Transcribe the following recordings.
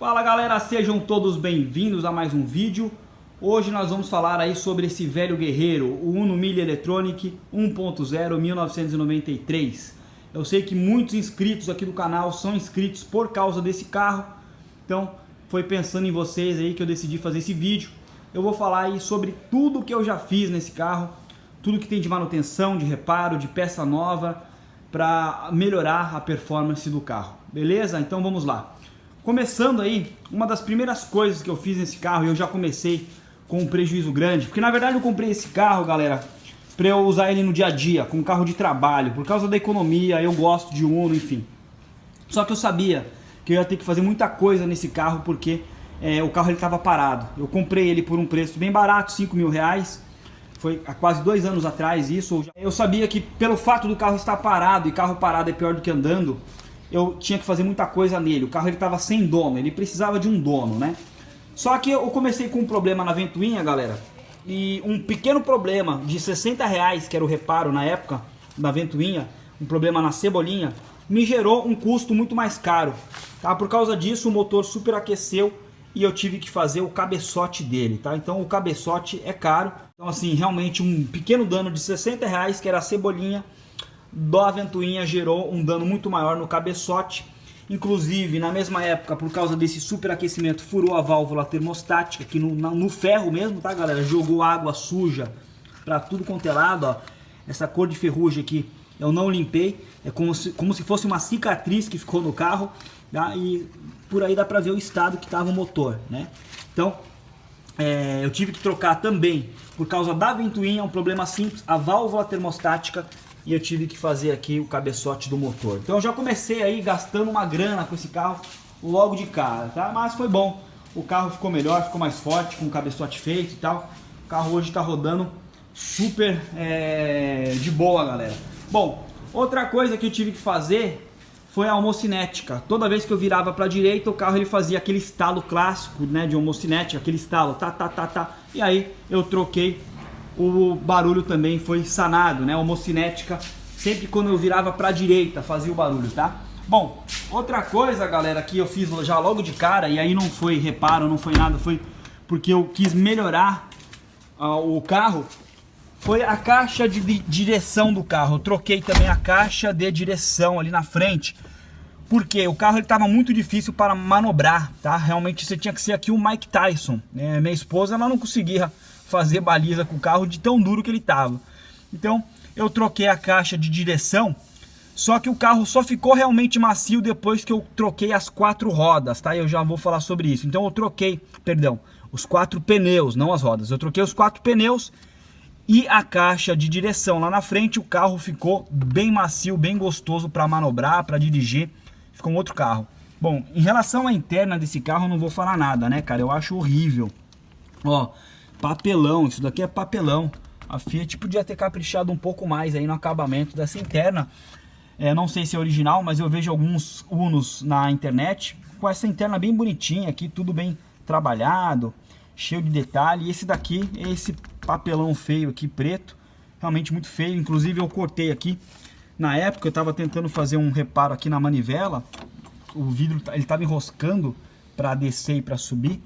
Fala galera, sejam todos bem-vindos a mais um vídeo. Hoje nós vamos falar aí sobre esse velho guerreiro, o Uno Mille Electronic 1.0 1993. Eu sei que muitos inscritos aqui do canal são inscritos por causa desse carro, então foi pensando em vocês aí que eu decidi fazer esse vídeo. Eu vou falar aí sobre tudo que eu já fiz nesse carro, tudo que tem de manutenção, de reparo, de peça nova, para melhorar a performance do carro, beleza? Então vamos lá. Começando aí, uma das primeiras coisas que eu fiz nesse carro, e eu já comecei com um prejuízo grande, porque na verdade eu comprei esse carro, galera, para eu usar ele no dia a dia, como carro de trabalho, por causa da economia, eu gosto de Uno, enfim. Só que eu sabia que eu ia ter que fazer muita coisa nesse carro, porque o carro ele estava parado. Eu comprei ele por um preço bem barato, 5 mil reais, foi há quase 2 anos atrás isso. Eu sabia que pelo fato do carro estar parado, e carro parado é pior do que andando, eu tinha que fazer muita coisa nele. O carro ele estava sem dono, ele precisava de um dono, né? Só que eu comecei com um problema na ventoinha, galera, e um pequeno problema de 60 reais, que era o reparo na época da ventoinha, um problema na cebolinha, me gerou um custo muito mais caro, tá? Por causa disso o motor superaqueceu e eu tive que fazer o cabeçote dele, tá? Então o cabeçote é caro, então assim, realmente um pequeno dano de 60 reais, que era a cebolinha da ventoinha, gerou um dano muito maior no cabeçote. Inclusive, na mesma época, por causa desse superaquecimento, furou a válvula termostática aqui no ferro mesmo, tá galera? Jogou água suja pra tudo quanto é lado, ó. Essa cor de ferrugem aqui eu não limpei, é como se fosse uma cicatriz que ficou no carro, tá? E por aí dá pra ver o estado que tava o motor, né? Então, eu tive que trocar também, por causa da ventoinha, um problema simples, a válvula termostática, e eu tive que fazer aqui o cabeçote do motor. Então eu já comecei aí gastando uma grana com esse carro logo de cara, tá? Mas foi bom, o carro ficou melhor, ficou mais forte, com o cabeçote feito e tal. O carro hoje está rodando super de boa, galera. Bom, outra coisa que eu tive que fazer foi a homocinética. Toda vez que eu virava para a direita, o carro ele fazia aquele estalo clássico, né, de homocinética, aquele estalo, tá. E aí eu troquei. O barulho também foi sanado, né? A homocinética, sempre quando eu virava para a direita, fazia o barulho, tá? Bom, outra coisa, galera, que eu fiz já logo de cara, e aí não foi reparo, não foi nada, foi porque eu quis melhorar o carro, foi a caixa de direção do carro. Eu troquei também a caixa de direção ali na frente, porque o carro estava muito difícil para manobrar, tá? Realmente você tinha que ser aqui o Mike Tyson, né? Minha esposa, ela não conseguia fazer baliza com o carro de tão duro que ele tava. Então eu troquei a caixa de direção, só que o carro só ficou realmente macio depois que eu troquei as 4 rodas, tá? Eu já vou falar sobre isso. Então eu troquei, perdão, os 4 pneus, não as rodas. Eu troquei os 4 pneus e a caixa de direção lá na frente. O carro ficou bem macio, bem gostoso para manobrar, para dirigir. Ficou um outro carro. Bom, em relação à interna desse carro eu não vou falar nada, né, cara? Eu acho horrível. Ó, papelão, isso daqui é papelão. A Fiat podia ter caprichado um pouco mais aí no acabamento dessa interna. Não sei se é original, mas eu vejo alguns Unos na internet com essa interna bem bonitinha aqui, tudo bem trabalhado, cheio de detalhe. E esse daqui é esse papelão feio aqui, preto, realmente muito feio. Inclusive eu cortei aqui, na época eu estava tentando fazer um reparo aqui na manivela, o vidro ele estava enroscando para descer e para subir.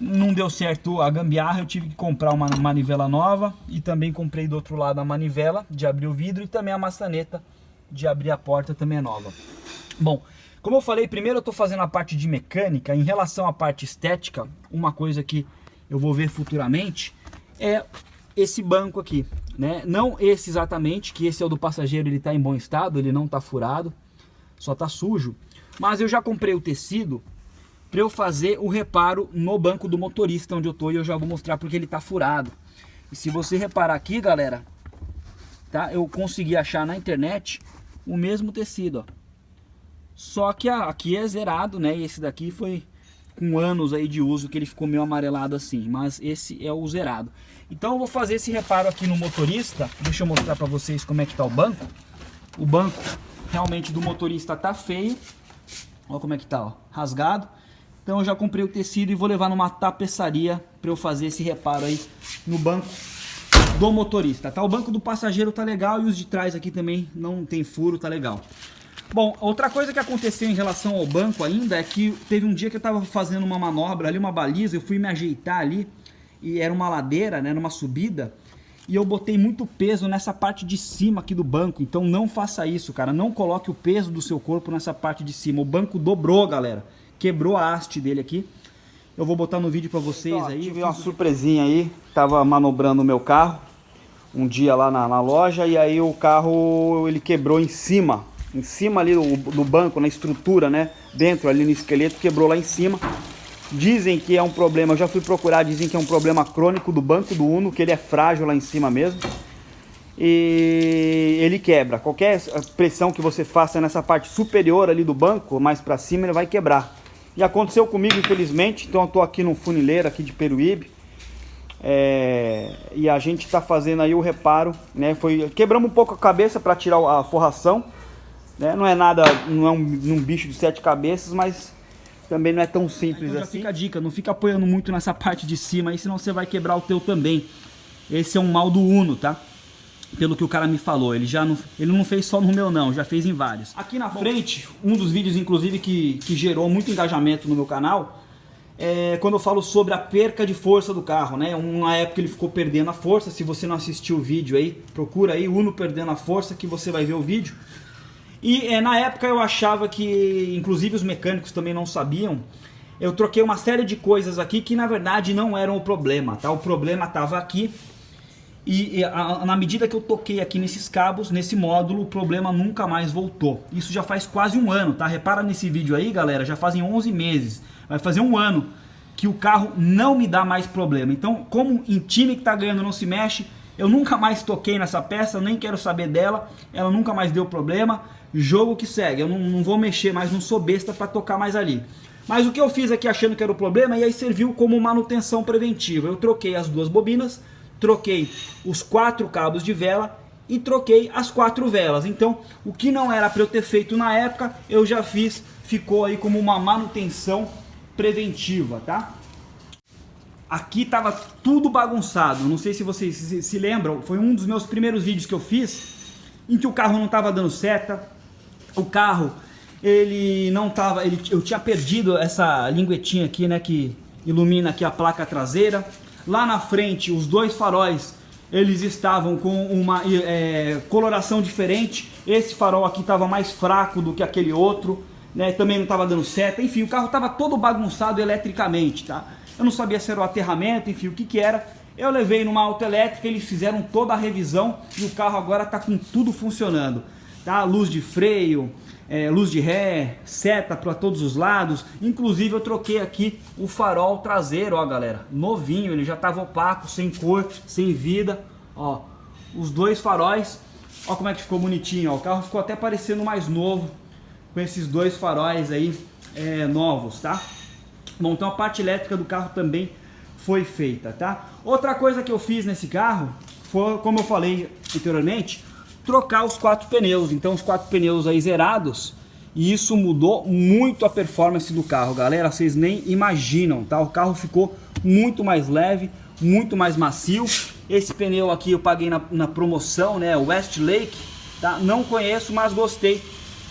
Não deu certo a gambiarra, eu tive que comprar uma manivela nova, e também comprei do outro lado a manivela de abrir o vidro, e também a maçaneta de abrir a porta também é nova. Bom, como eu falei, primeiro eu estou fazendo a parte de mecânica. Em relação à parte estética, uma coisa que eu vou ver futuramente é esse banco aqui, né? Não esse exatamente, que esse é o do passageiro, ele está em bom estado, ele não está furado, só está sujo. Mas eu já comprei o tecido para eu fazer o reparo no banco do motorista onde eu tô, e eu já vou mostrar porque ele tá furado. E se você reparar aqui, galera, tá? Eu consegui achar na internet o mesmo tecido, ó. Só que aqui é zerado, né? E esse daqui foi com anos aí de uso que ele ficou meio amarelado assim, mas esse é o zerado. Então eu vou fazer esse reparo aqui no motorista. Deixa eu mostrar para vocês como é que tá o banco. O banco realmente do motorista tá feio. Olha como é que tá, ó, rasgado. Então eu já comprei o tecido e vou levar numa tapeçaria para eu fazer esse reparo aí no banco do motorista, tá? O banco do passageiro tá legal, e os de trás aqui também não tem furo, tá legal. Bom, outra coisa que aconteceu em relação ao banco ainda é que teve um dia que eu tava fazendo uma manobra ali, uma baliza, eu fui me ajeitar ali, e era uma ladeira, né, numa subida, e eu botei muito peso nessa parte de cima aqui do banco. Então não faça isso, cara, não coloque o peso do seu corpo nessa parte de cima. O banco dobrou, galera, quebrou a haste dele aqui. Eu vou botar no vídeo pra vocês então, aí. Tive uma surpresinha aí, tava manobrando o meu carro um dia lá na loja, e aí o carro ele quebrou em cima ali do banco, na estrutura, né, dentro ali no esqueleto, quebrou lá em cima. Dizem que é um problema, eu já fui procurar, dizem que é um problema crônico do banco do Uno, que ele é frágil lá em cima mesmo. E ele quebra, qualquer pressão que você faça nessa parte superior ali do banco, mais pra cima, ele vai quebrar. E aconteceu comigo, infelizmente. Então eu tô aqui no funileiro aqui de Peruíbe. E a gente tá fazendo aí o reparo, né? Quebramos um pouco a cabeça para tirar a forração, né? Não é nada, não é um bicho de 7 cabeças, mas também não é tão simples então, assim. Fica a dica, não fica apoiando muito nessa parte de cima aí, senão você vai quebrar o teu também. Esse é um mal do Uno, tá? Pelo que o cara me falou, ele não fez só no meu não, já fez em vários. Aqui na frente, um dos vídeos inclusive que gerou muito engajamento no meu canal, é quando eu falo sobre a perca de força do carro, né? Uma época ele ficou perdendo a força. Se você não assistiu o vídeo aí, procura aí Uno perdendo a força que você vai ver o vídeo. E na época eu achava que, inclusive os mecânicos também não sabiam, eu troquei uma série de coisas aqui que na verdade não eram o problema, tá? O problema estava aqui e na medida que eu toquei aqui nesses cabos, nesse módulo, o problema nunca mais voltou. Isso já faz quase um ano, tá? Repara nesse vídeo aí, galera, já fazem 11 meses, vai fazer um ano que o carro não me dá mais problema. Então, como em time que tá ganhando não se mexe, eu nunca mais toquei nessa peça, nem quero saber dela, ela nunca mais deu problema. Jogo que segue, eu não vou mexer mais, não sou besta para tocar mais ali. Mas o que eu fiz aqui achando que era o problema, e aí serviu como manutenção preventiva. Eu troquei as duas bobinas, troquei os 4 cabos de vela e troquei as 4 velas. Então, o que não era para eu ter feito na época, eu já fiz, ficou aí como uma manutenção preventiva, tá? Aqui tava tudo bagunçado, não sei se vocês se lembram, foi um dos meus primeiros vídeos que eu fiz, em que o carro não tava dando seta. O carro, ele não tava, eu tinha perdido essa linguetinha aqui, né, que ilumina aqui a placa traseira. Lá na frente, os 2 faróis, eles estavam com uma coloração diferente. Esse farol aqui estava mais fraco do que aquele outro, né, também não estava dando seta. Enfim, o carro estava todo bagunçado eletricamente, tá? Eu não sabia se era o aterramento, enfim, o que que era. Eu levei numa autoelétrica, eles fizeram toda a revisão e o carro agora está com tudo funcionando. Tá? Luz de freio, luz de ré, seta para todos os lados. Inclusive eu troquei aqui o farol traseiro, ó galera, novinho, ele já estava opaco, sem cor, sem vida, ó, os 2 faróis, ó como é que ficou bonitinho, ó. O carro ficou até parecendo mais novo com esses 2 faróis aí novos, tá? Bom, então a parte elétrica do carro também foi feita, tá? Outra coisa que eu fiz nesse carro foi, como eu falei anteriormente, trocar os 4 pneus. Então os 4 pneus aí zerados, e isso mudou muito a performance do carro, galera, vocês nem imaginam, tá? O carro ficou muito mais leve, muito mais macio. Esse pneu aqui eu paguei na promoção, né, Westlake, tá? Não conheço, mas gostei.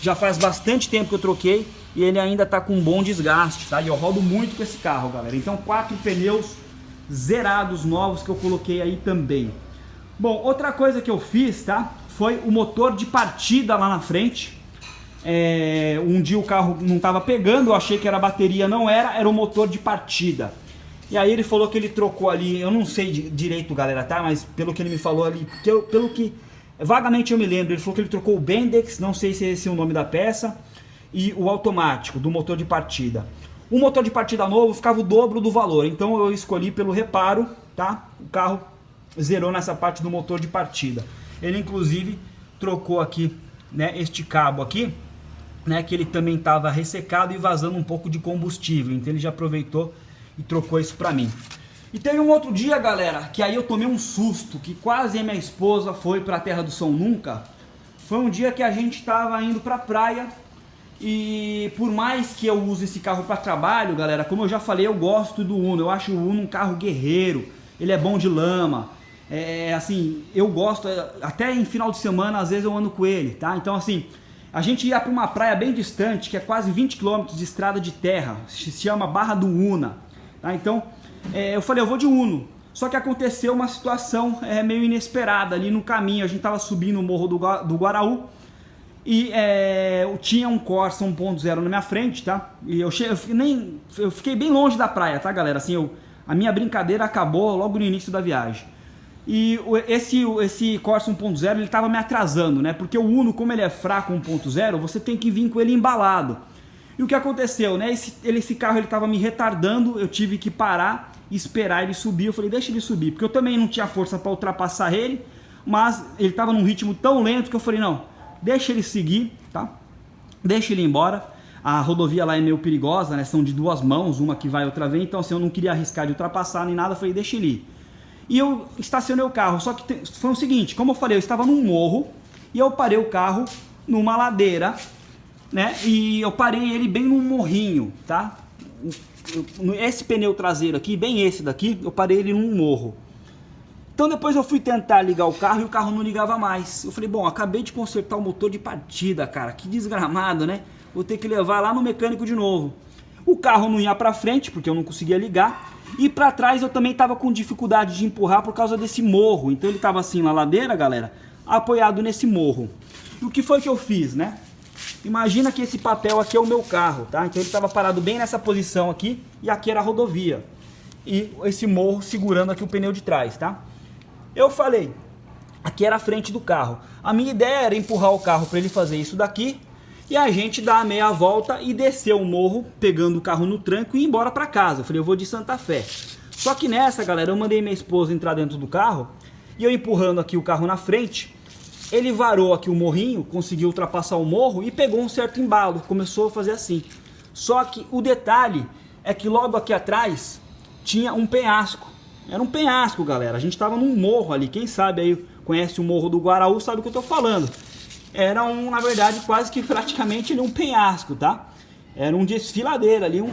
Já faz bastante tempo que eu troquei e ele ainda tá com um bom desgaste, tá? E eu rodo muito com esse carro, galera. Então 4 pneus zerados, novos, que eu coloquei aí também. Bom, outra coisa que eu fiz, tá? Foi o motor de partida lá na frente. Um dia o carro não estava pegando, eu achei que era a bateria, não era o motor de partida. E aí ele falou que ele trocou ali, eu não sei direito, galera, tá? Mas pelo que ele me falou ali, pelo que vagamente eu me lembro, ele falou que ele trocou o Bendix, não sei se esse é o nome da peça, e o automático do motor de partida. O motor de partida novo ficava o dobro do valor, então eu escolhi pelo reparo, tá? O carro zerou nessa parte do motor de partida. Ele inclusive trocou aqui, né, este cabo aqui, né, que ele também estava ressecado e vazando um pouco de combustível, então ele já aproveitou e trocou isso pra mim. E teve um outro dia, galera, que aí eu tomei um susto, que quase a minha esposa foi pra Terra do São Nunca. Foi um dia que a gente estava indo pra praia e por mais que eu use esse carro para trabalho, galera, como eu já falei, eu gosto do Uno, eu acho o Uno um carro guerreiro, ele é bom de lama. Assim, eu gosto, até em final de semana, às vezes eu ando com ele, tá? Então, assim, A gente ia para uma praia bem distante, que é quase 20 km de estrada de terra, se chama Barra do Una, tá? Então, eu falei, eu vou de Uno. Só que aconteceu uma situação meio inesperada ali no caminho. A gente estava subindo o morro do Guaraú e tinha um Corsa 1.0 na minha frente, tá? E eu fiquei bem longe da praia, tá, galera? Assim, a minha brincadeira acabou logo no início da viagem. E esse Corsa 1.0 ele estava me atrasando, né? Porque o Uno, como ele é fraco 1.0, você tem que vir com ele embalado. E o que aconteceu, né? Esse carro ele estava me retardando, eu tive que parar e esperar ele subir. Eu falei, deixa ele subir, porque eu também não tinha força para ultrapassar ele, mas ele estava num ritmo tão lento que eu falei, não, deixa ele seguir, tá? Deixa ele ir embora. A rodovia lá é meio perigosa, né? São de duas mãos, uma que vai, outra vem, então assim, eu não queria arriscar de ultrapassar nem nada, eu falei, deixa ele ir. E eu estacionei o carro, só que foi o seguinte, como eu falei, eu estava num morro e eu parei o carro numa ladeira, né? E eu parei ele bem num morrinho, tá? Esse pneu traseiro aqui, bem esse daqui, eu parei ele num morro. Então depois eu fui tentar ligar o carro e o carro não ligava mais. Eu falei, bom, acabei de consertar o motor de partida, cara, que desgramado, né? Vou ter que levar lá no mecânico de novo. O carro não ia pra frente, porque eu não conseguia ligar. E pra trás eu também tava com dificuldade de empurrar por causa desse morro. Então ele tava assim na ladeira, galera, apoiado nesse morro. E o que foi que eu fiz, né? Imagina que esse papel aqui é o meu carro, tá? Então ele estava parado bem nessa posição aqui e aqui era a rodovia. E esse morro segurando aqui o pneu de trás, tá? Eu falei, aqui era a frente do carro. A minha ideia era empurrar o carro para ele fazer isso daqui e a gente dar a meia volta e descer o morro, pegando o carro no tranco e ir embora para casa. Eu falei, eu vou de Santa Fé. Só que nessa, galera, eu mandei minha esposa entrar dentro do carro e eu empurrando aqui o carro na frente. Ele varou aqui o morrinho, conseguiu ultrapassar o morro e pegou um certo embalo, começou a fazer assim. Só que o detalhe é que logo aqui atrás tinha um penhasco. Era um penhasco, galera. A gente estava num morro ali. Quem sabe aí conhece o morro do Guaraú sabe o que eu tô falando. Era na verdade, quase que praticamente um penhasco, tá? Era um desfiladeiro ali,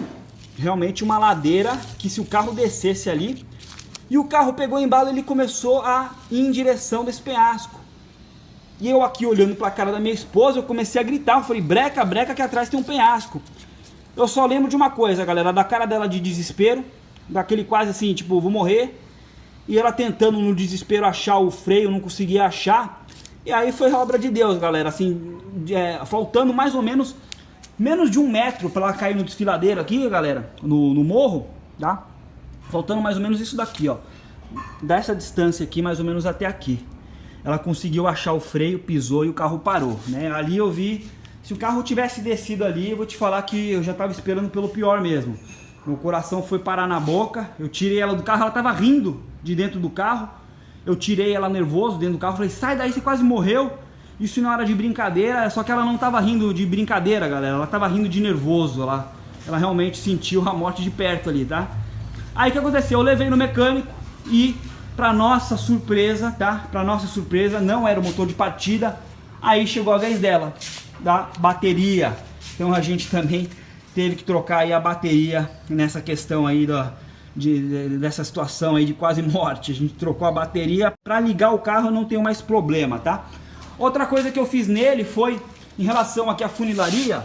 realmente uma ladeira que se o carro descesse ali e o carro pegou embalo, ele começou a ir em direção desse penhasco. E eu aqui olhando para a cara da minha esposa, eu comecei a gritar, eu falei, breca, breca, que atrás tem um penhasco. Eu só lembro de uma coisa, galera, da cara dela de desespero, daquele quase assim, tipo, vou morrer. E ela tentando no desespero achar o freio, não conseguia achar. E aí foi a obra de Deus, galera, assim, faltando mais ou menos de 1 metro para ela cair no desfiladeiro aqui, galera, no morro, tá? Faltando mais ou menos isso daqui, ó. Dessa distância aqui, mais ou menos até aqui. Ela conseguiu achar o freio, pisou e o carro parou, né? Ali eu vi, se o carro tivesse descido ali, eu vou te falar que eu já estava esperando pelo pior mesmo. Meu coração foi parar na boca, eu tirei ela do carro, ela estava rindo de dentro do carro. Eu tirei ela nervoso dentro do carro, falei, sai daí, você quase morreu. Isso não era de brincadeira, só que ela não estava rindo de brincadeira, galera. Ela estava rindo de nervoso, ela realmente sentiu a morte de perto ali, tá? Aí o que aconteceu? Eu levei no mecânico e, para nossa surpresa, tá? Para nossa surpresa, não era o motor de partida. Aí chegou a vez dela, da bateria. Então a gente também teve que trocar aí a bateria nessa questão aí dessa situação aí de quase morte. A gente trocou a bateria. Para ligar o carro eu não tenho mais problema, tá? Outra coisa que eu fiz nele foi em relação aqui à funilaria,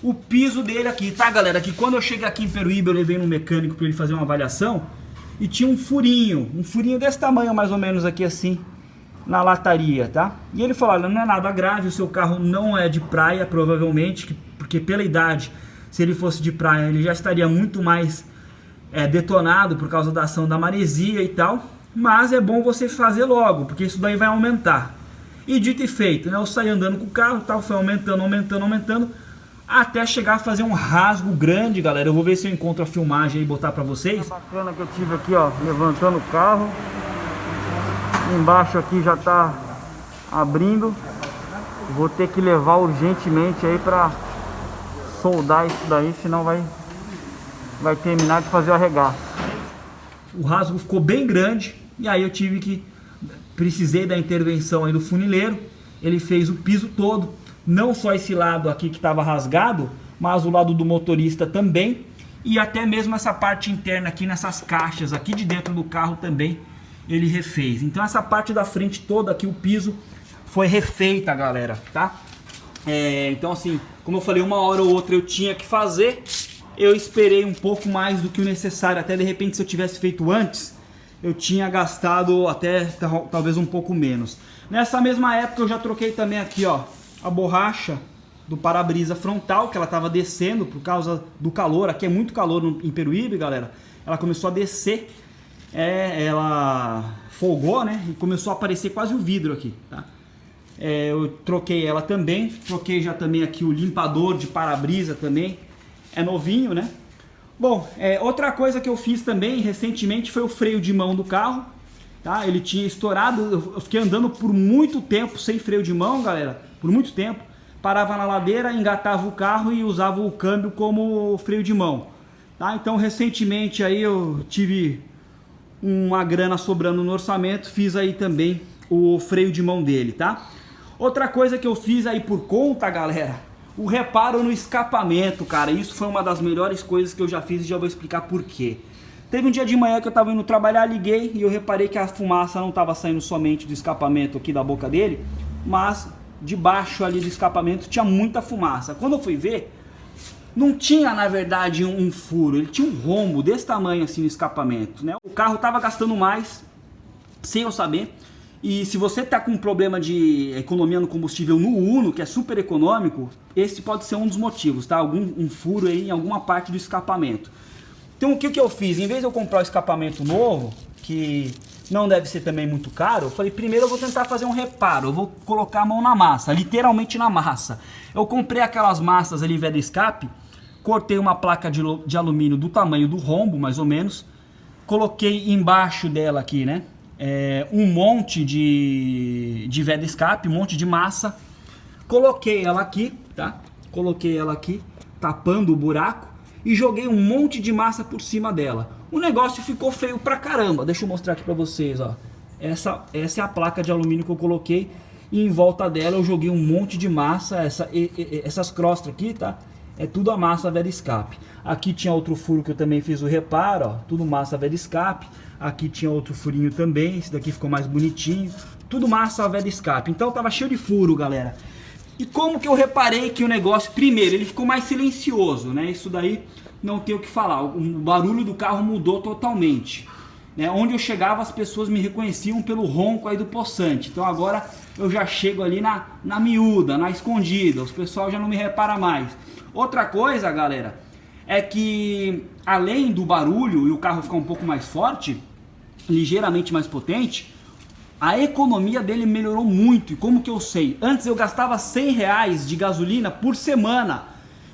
o piso dele aqui, tá, galera? Que quando eu cheguei aqui em Peruíbe eu levei no mecânico para ele fazer uma avaliação e tinha um furinho desse tamanho mais ou menos aqui assim na lataria, tá? E ele falou, olha, não é nada grave, o seu carro não é de praia provavelmente, porque pela idade, se ele fosse de praia ele já estaria muito mais detonado por causa da ação da maresia e tal, mas é bom você fazer logo, porque isso daí vai aumentar. E dito e feito, né? Eu saí andando com o carro, tal, foi aumentando, até chegar a fazer um rasgo grande, galera. Eu vou ver se eu encontro a filmagem aí e botar pra vocês. Bacana que eu tive aqui, ó, levantando o carro. Embaixo aqui já tá abrindo. Vou ter que levar urgentemente aí pra soldar isso daí, senão vai terminar de fazer o arregaço. O rasgo ficou bem grande e aí eu precisei da intervenção aí do funileiro. Ele fez o piso todo, não só esse lado aqui que estava rasgado, mas o lado do motorista também, e até mesmo essa parte interna aqui nessas caixas aqui de dentro do carro também ele refez. Então essa parte da frente toda aqui, o piso foi refeita, galera, tá? Então assim, como eu falei, uma hora ou outra eu tinha que fazer, eu esperei um pouco mais do que o necessário, até de repente se eu tivesse feito antes, eu tinha gastado até talvez um pouco menos. Nessa mesma época eu já troquei também aqui, ó, a borracha do para-brisa frontal, que ela estava descendo por causa do calor. Aqui é muito calor em Peruíbe, galera. Ela começou a descer, ela folgou, né, e começou a aparecer quase o vidro aqui, tá? Eu troquei ela também, troquei já também aqui o limpador de para-brisa também, é novinho, né? Bom, outra coisa que eu fiz também recentemente foi o freio de mão do carro, tá? Ele tinha estourado, eu fiquei andando por muito tempo sem freio de mão, galera, por muito tempo. Parava na ladeira, engatava o carro e usava o câmbio como freio de mão, tá? Então recentemente aí eu tive uma grana sobrando no orçamento, fiz aí também o freio de mão dele, tá? Outra coisa que eu fiz aí por conta, galera, o reparo no escapamento, cara. Isso foi uma das melhores coisas que eu já fiz e já vou explicar por quê. Teve um dia de manhã que eu tava indo trabalhar, liguei e eu reparei que a fumaça não tava saindo somente do escapamento aqui da boca dele, mas debaixo ali do escapamento tinha muita fumaça. Quando eu fui ver, não tinha na verdade um furo, ele tinha um rombo desse tamanho assim no escapamento, né? O carro tava gastando mais, sem eu saber. E se você tá com um problema de economia no combustível no Uno, que é super econômico, esse pode ser um dos motivos, tá? Um furo aí em alguma parte do escapamento. Então o que eu fiz? Em vez de eu comprar o escapamento novo, que não deve ser também muito caro, eu falei, primeiro eu vou tentar fazer um reparo, eu vou colocar a mão na massa, literalmente na massa. Eu comprei aquelas massas ali velho escape, cortei uma placa de alumínio do tamanho do rombo, mais ou menos, coloquei embaixo dela aqui, né? Um monte de veda escape, um monte de massa, coloquei ela aqui, tá? Coloquei ela aqui, tapando o buraco e joguei um monte de massa por cima dela. O negócio ficou feio pra caramba. Deixa eu mostrar aqui pra vocês, ó. Essa é a placa de alumínio que eu coloquei e em volta dela eu joguei um monte de massa, essas crostas aqui, tá? É tudo a massa veda escape. Aqui tinha outro furo que eu também fiz o reparo, ó, tudo massa veda escape. Aqui tinha outro furinho também, esse daqui ficou mais bonitinho. Tudo massa veda escape. Então tava cheio de furo, galera. E como que eu reparei que o negócio, primeiro, ele ficou mais silencioso, né? Isso daí não tem o que falar. O barulho do carro mudou totalmente, né? Onde eu chegava as pessoas me reconheciam pelo ronco aí do poçante. Então agora eu já chego ali na miúda, na escondida. Os pessoal já não me repara mais. Outra coisa, galera, é que além do barulho e o carro ficar um pouco mais forte, ligeiramente mais potente, a economia dele melhorou muito. E como que eu sei? Antes eu gastava R$100 de gasolina por semana.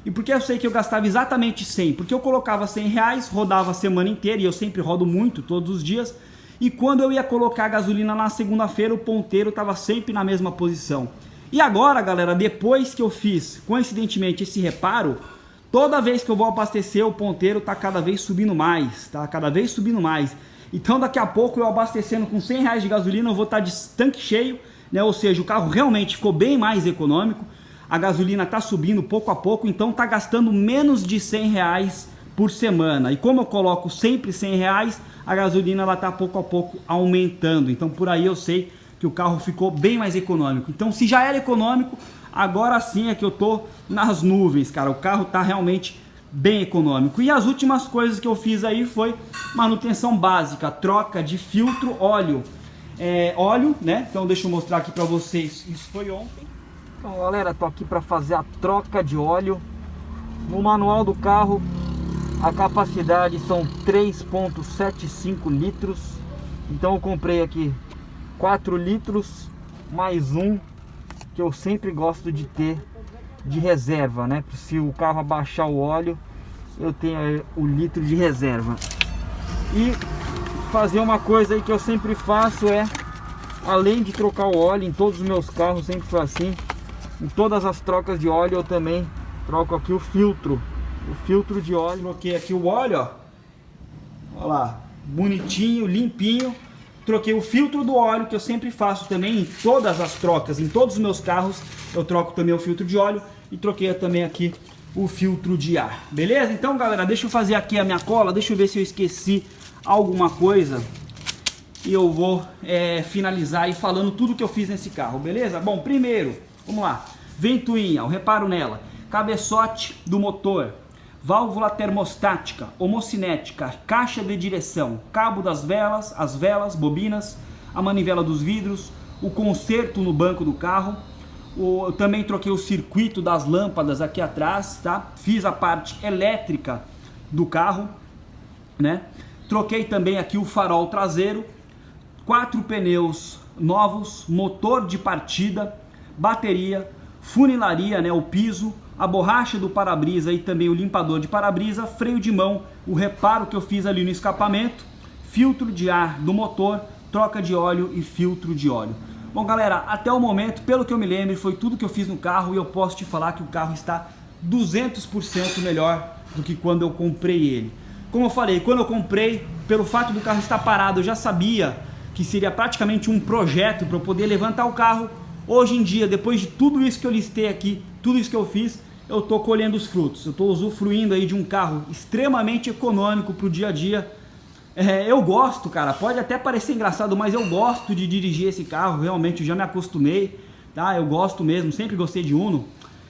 E por que eu sei que eu gastava exatamente 100? Porque eu colocava R$100, rodava a semana inteira, e eu sempre rodo muito, todos os dias. E quando eu ia colocar a gasolina na segunda-feira, o ponteiro estava sempre na mesma posição. E agora, galera, depois que eu fiz, coincidentemente, esse reparo, toda vez que eu vou abastecer, o ponteiro tá cada vez subindo mais, tá? Cada vez subindo mais. Então daqui a pouco eu abastecendo com R$100 de gasolina, eu vou estar de tanque cheio, né? Ou seja, o carro realmente ficou bem mais econômico. A gasolina tá subindo pouco a pouco, então tá gastando menos de R$100 por semana. E como eu coloco sempre R$100, a gasolina ela tá pouco a pouco aumentando. Então por aí eu sei que o carro ficou bem mais econômico. Então se já era econômico, agora sim é que eu tô nas nuvens, cara. O carro tá realmente bem econômico. E as últimas coisas que eu fiz aí foi manutenção básica, troca de filtro, óleo. Óleo, né? Então deixa eu mostrar aqui pra vocês. Isso foi ontem. Então galera, tô aqui para fazer a troca de óleo. No manual do carro a capacidade são 3,75 litros. Então eu comprei aqui 4 litros mais um que eu sempre gosto de ter de reserva, né? Se o carro abaixar o óleo, eu tenho o litro de reserva. E fazer uma coisa aí que eu sempre faço além de trocar o óleo, em todos os meus carros sempre foi assim, em todas as trocas de óleo eu também troco aqui o filtro de óleo. Troquei aqui o óleo, ó, olha lá, bonitinho, limpinho. Troquei o filtro do óleo, que eu sempre faço também em todas as trocas, em todos os meus carros eu troco também o filtro de óleo. E troquei também aqui o filtro de ar, beleza? Então galera, deixa eu fazer aqui a minha cola, deixa eu ver se eu esqueci alguma coisa. E eu vou finalizar aí falando tudo que eu fiz nesse carro, beleza? Bom, primeiro, vamos lá. ventoinha, o reparo nela, cabeçote do motor, válvula termostática, homocinética, caixa de direção, cabo das velas, as velas, bobinas, a manivela dos vidros, o conserto no banco do carro. Eu também troquei o circuito das lâmpadas aqui atrás, tá? Fiz a parte elétrica do carro, né? Troquei também aqui o farol traseiro, 4 pneus novos, motor de partida, bateria, funilaria, né? O piso, a borracha do para-brisa e também o limpador de para-brisa, freio de mão, o reparo que eu fiz ali no escapamento, filtro de ar do motor, troca de óleo e filtro de óleo. Bom, galera, até o momento, pelo que eu me lembro, foi tudo que eu fiz no carro e eu posso te falar que o carro está 200% melhor do que quando eu comprei ele. Como eu falei, quando eu comprei, pelo fato do carro estar parado, eu já sabia que seria praticamente um projeto para eu poder levantar o carro. Hoje em dia, depois de tudo isso que eu listei aqui, tudo isso que eu fiz, eu estou colhendo os frutos. Eu estou usufruindo aí de um carro extremamente econômico para o dia a dia. Eu gosto, cara, pode até parecer engraçado, mas eu gosto de dirigir esse carro, realmente eu já me acostumei, tá? Eu gosto mesmo, sempre gostei de Uno.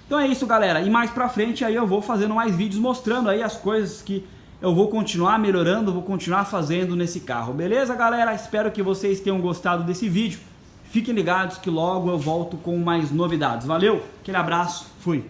Então é isso, galera, e mais pra frente aí eu vou fazendo mais vídeos mostrando aí as coisas que eu vou continuar melhorando, vou continuar fazendo nesse carro, beleza, galera? Espero que vocês tenham gostado desse vídeo, fiquem ligados que logo eu volto com mais novidades, valeu? Aquele abraço, fui!